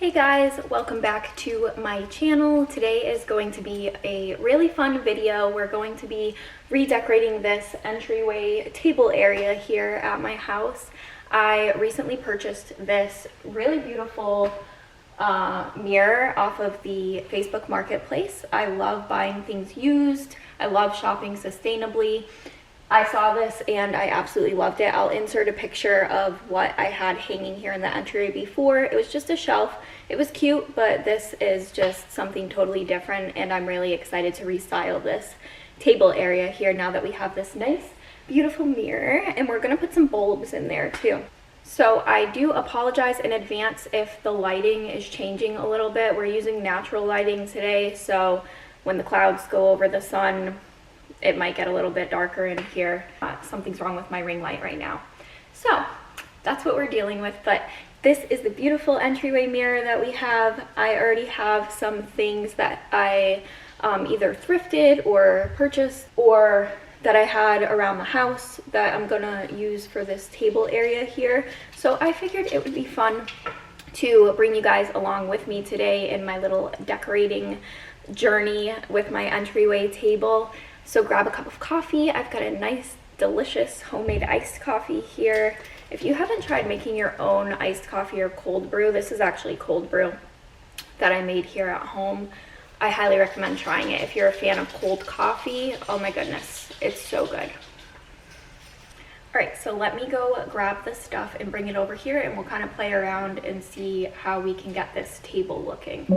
Hey guys, welcome back to my channel. Today is going to be a really fun video. We're going to be redecorating this entryway table area here at my house. I recently purchased this really beautiful mirror off of the Facebook Marketplace. I love buying things used. I love shopping sustainably. I saw this and I absolutely loved it. I'll insert a picture of what I had hanging here in the entryway before. It was just a shelf. It was cute, but this is just something totally different, and I'm really excited to restyle this table area here now that we have this nice, beautiful mirror, and we're gonna put some bulbs in there too. So I do apologize in advance if the lighting is changing a little bit. We're using natural lighting today, so when the clouds go over the sun, it might get a little bit darker in here. Something's wrong with my ring light right now. So that's what we're dealing with, but this is the beautiful entryway mirror that we have. I already have some things that I either thrifted or purchased or that I had around the house that I'm gonna use for this table area here. So I figured it would be fun to bring you guys along with me today in my little decorating journey with my entryway table. So grab a cup of coffee. I've got a nice, delicious homemade iced coffee here. If you haven't tried making your own iced coffee or cold brew, this is actually cold brew that I made here at home. I highly recommend trying it. If you're a fan of cold coffee, oh my goodness, it's so good. All right, so let me go grab the stuff and bring it over here, and we'll kind of play around and see how we can get this table looking.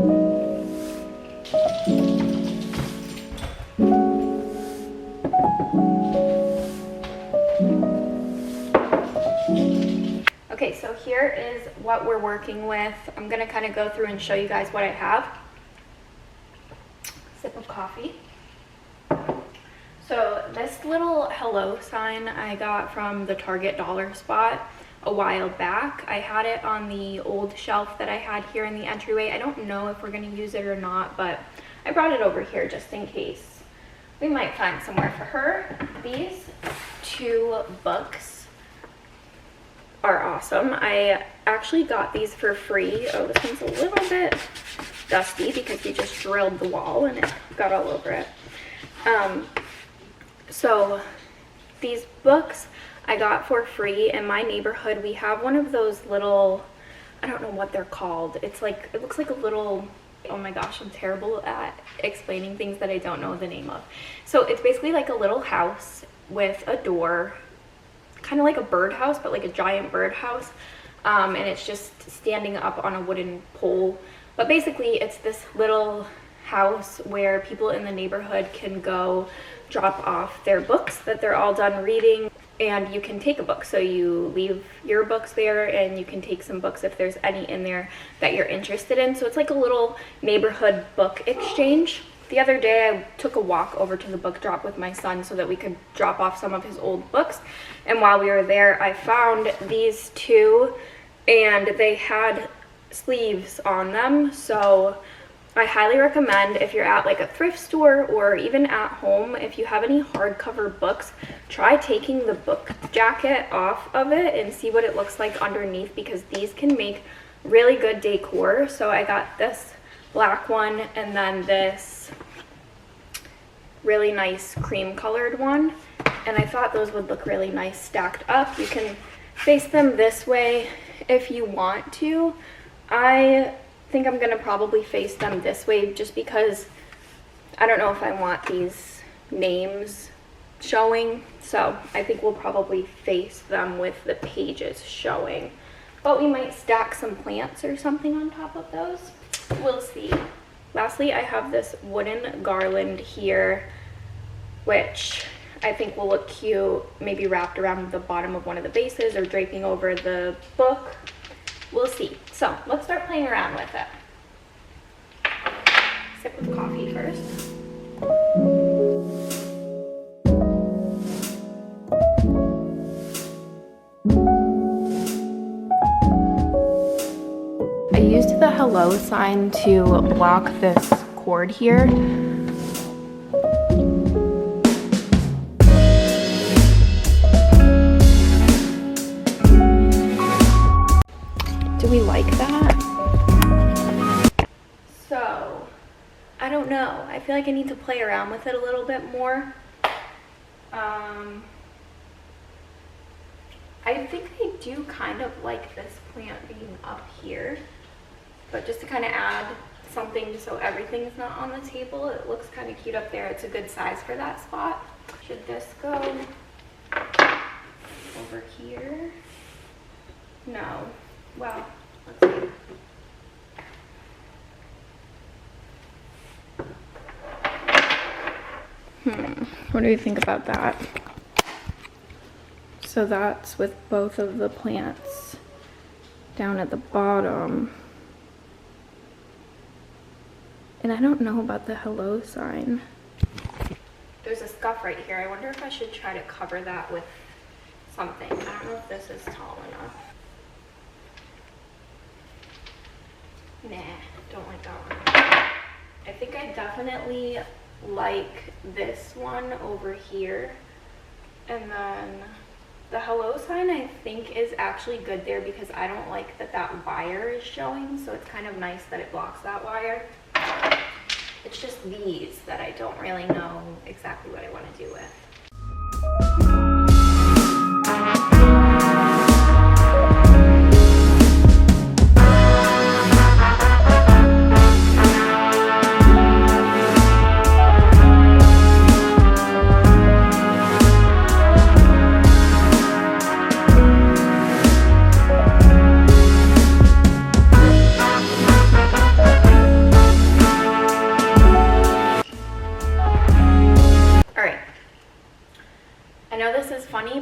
Okay, so here is what we're working with. I'm gonna kind of go through and show you guys what I have. Sip of coffee. So this little hello sign I got from the Target dollar spot a while back. I had it on the old shelf that I had here in the entryway. I don't know if we're gonna use it or not, but I brought it over here just in case. We might find somewhere for her. These two books are awesome. I actually got these for free. Oh, this one's a little bit dusty because we just drilled the wall and it got all over it. So these books I got for free. In my neighborhood, we have one of those little, I don't know what they're called. It's like, it looks like a little, oh my gosh, I'm terrible at explaining things that I don't know the name of. So it's basically like a little house with a door, kind of like a birdhouse, but like a giant birdhouse, and it's just standing up on a wooden pole. But basically it's this little house where people in the neighborhood can go drop off their books that they're all done reading, and you can take a book. So you leave your books there and you can take some books if there's any in there that you're interested in. So it's like a little neighborhood book exchange. The other day I took a walk over to the book drop with my son so that we could drop off some of his old books, and while we were there I found these two and they had sleeves on them. So I highly recommend, if you're at like a thrift store or even at home, if you have any hardcover books, try taking the book jacket off of it and see what it looks like underneath, because these can make really good decor. So I got this black one and then this really nice cream colored one, and I thought those would look really nice stacked up. You can face them this way if you want to. I think I'm gonna probably face them this way just because I don't know if I want these names showing, so I think we'll probably face them with the pages showing, but we might stack some plants or something on top of those. We'll see. Lastly, I have this wooden garland here, which I think will look cute, maybe wrapped around the bottom of one of the bases or draping over the book. We'll see. So let's start playing around with it. Sip of coffee first. I used the hello sign to block this cord here. Do we like that? don't know. I feel like I need to play around with it a little bit more. I think I do kind of like this plant being up here, but just to kind of add something so everything's not on the table, it looks kind of cute up there. It's a good size for that spot. Should this go over here? No. Well, let's see. What do you think about that? So that's with both of the plants down at the bottom. And I don't know about the hello sign. There's a scuff right here. I wonder if I should try to cover that with something. I don't know if this is tall enough. Nah, don't like that one. I think I definitely like this one over here. And then the hello sign I think is actually good there because I don't like that that wire is showing, so it's kind of nice that it blocks that wire. It's just these that I don't really know exactly what I want to do with.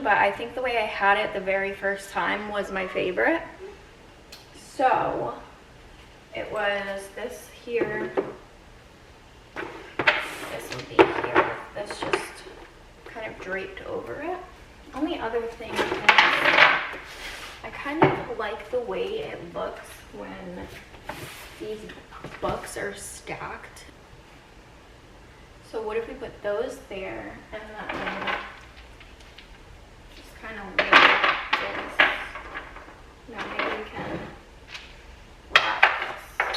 But I think the way I had it the very first time was my favorite. So it was this here, this would be here, this just kind of draped over it. Only other thing is I kind of like the way it looks when these books are stacked. So what if we put those there and then kind of like this. Now maybe we can wrap this.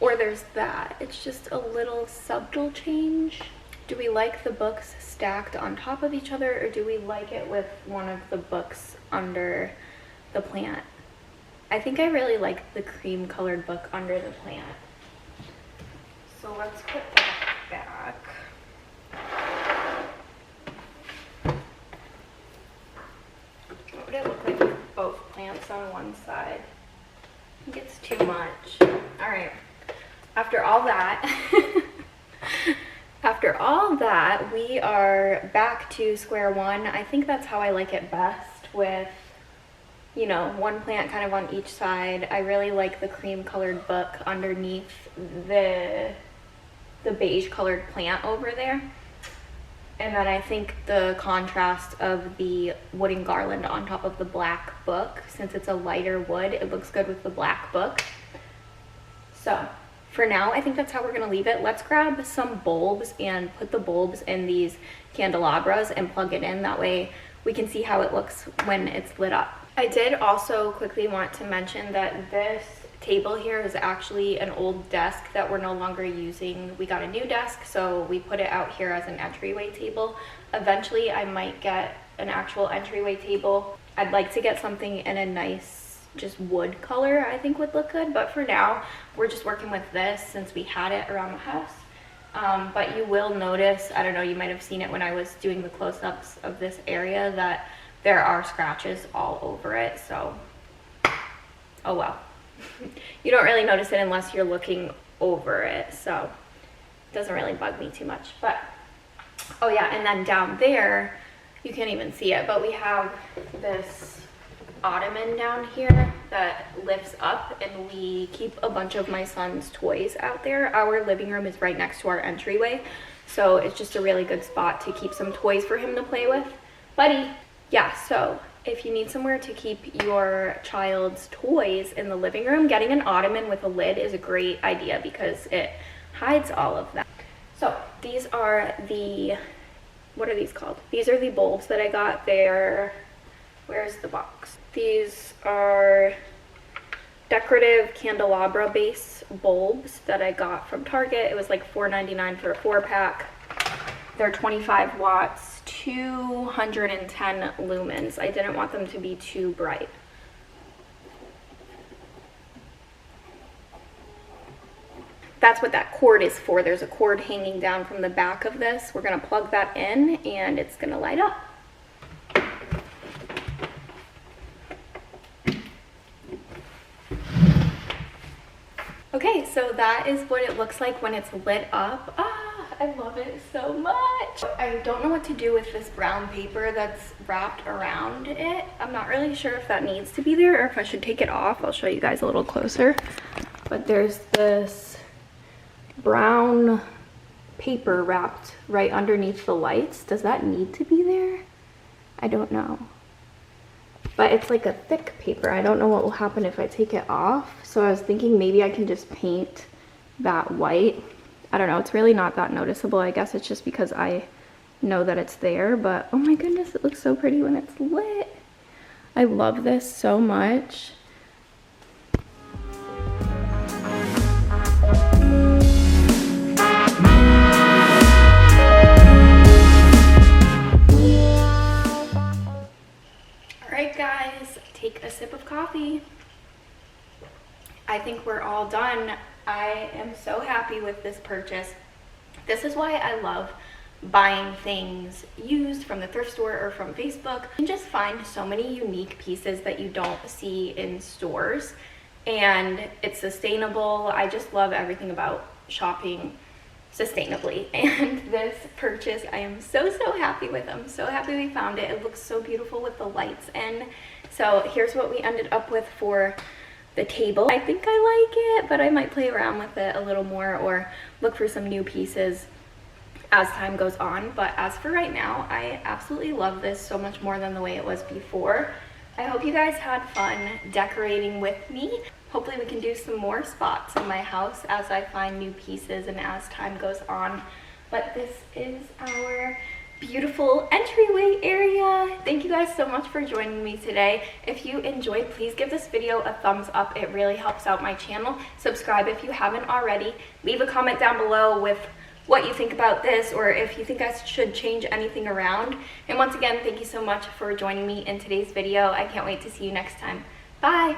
Or there's that. It's just a little subtle change. Do we like the books stacked on top of each other, or do we like it with one of the books under the plant? I think I really like the cream colored book under the plant. So let's put that back. What would it look like with both plants on one side? I think it's too much. All right, after all that, we are back to square one. I think that's how I like it best, with, you know, one plant kind of on each side. I really like the cream colored book underneath the beige colored plant over there. And then I think the contrast of the wooden garland on top of the black book, since it's a lighter wood, it looks good with the black book. So for now, I think that's how we're gonna leave it. Let's grab some bulbs and put the bulbs in these candelabras and plug it in. That way we can see how it looks when it's lit up. I did also quickly want to mention that this table here is actually an old desk that we're no longer using. We got a new desk, so we put it out here as an entryway table. Eventually I might get an actual entryway table. I'd like to get something in a nice just wood color, I think would look good, but for now we're just working with this since we had it around the house. But you will notice, I don't know, you might have seen it when I was doing the close-ups of this area, that there are scratches all over it, so oh well. You don't really notice it unless you're looking over it, so it doesn't really bug me too much. But oh yeah, and then down there you can't even see it, but we have this ottoman down here that lifts up, and we keep a bunch of my son's toys out there. Our living room is right next to our entryway, so it's just a really good spot to keep some toys for him to play with. Buddy. Yeah, so if you need somewhere to keep your child's toys in the living room, getting an ottoman with a lid is a great idea because it hides all of that. So these are the, what are these called? These are the bulbs that I got. They're, where's the box? These are decorative candelabra base bulbs that I got from Target. It was like $4.99 for a 4-pack. They're 25 watts, 210 lumens. I didn't want them to be too bright. That's what that cord is for. There's a cord hanging down from the back of this. We're gonna plug that in and it's gonna light up. Okay, so that is what it looks like when it's lit up. Ah, I love it so much. I don't know what to do with this brown paper that's wrapped around it. I'm not really sure if that needs to be there or if I should take it off. I'll show you guys a little closer. But there's this brown paper wrapped right underneath the lights. Does that need to be there? I don't know. But it's like a thick paper. I don't know what will happen if I take it off. So I was thinking maybe I can just paint that white. I don't know, it's really not that noticeable. I guess it's just because I know that it's there, but oh my goodness, it looks so pretty when it's lit. I love this so much. Guys, take a sip of coffee. I think we're all done. I am so happy with this purchase. This is why I love buying things used from the thrift store or from Facebook. You can just find so many unique pieces that you don't see in stores, and it's sustainable. I just love everything about shopping sustainably, and this purchase I am so happy with. I'm so happy we found it. It looks so beautiful with the lights in. So here's what we ended up with for the table. I think I like it, but I might play around with it a little more or look for some new pieces as time goes on. But as for right now, I absolutely love this so much more than the way it was before. I hope you guys had fun decorating with me. Hopefully we can do some more spots in my house as I find new pieces and as time goes on. But this is our beautiful entryway area. Thank you guys so much for joining me today. If you enjoyed, please give this video a thumbs up. It really helps out my channel. Subscribe if you haven't already. Leave a comment down below with what you think about this or if you think I should change anything around. And once again, thank you so much for joining me in today's video. I can't wait to see you next time. Bye!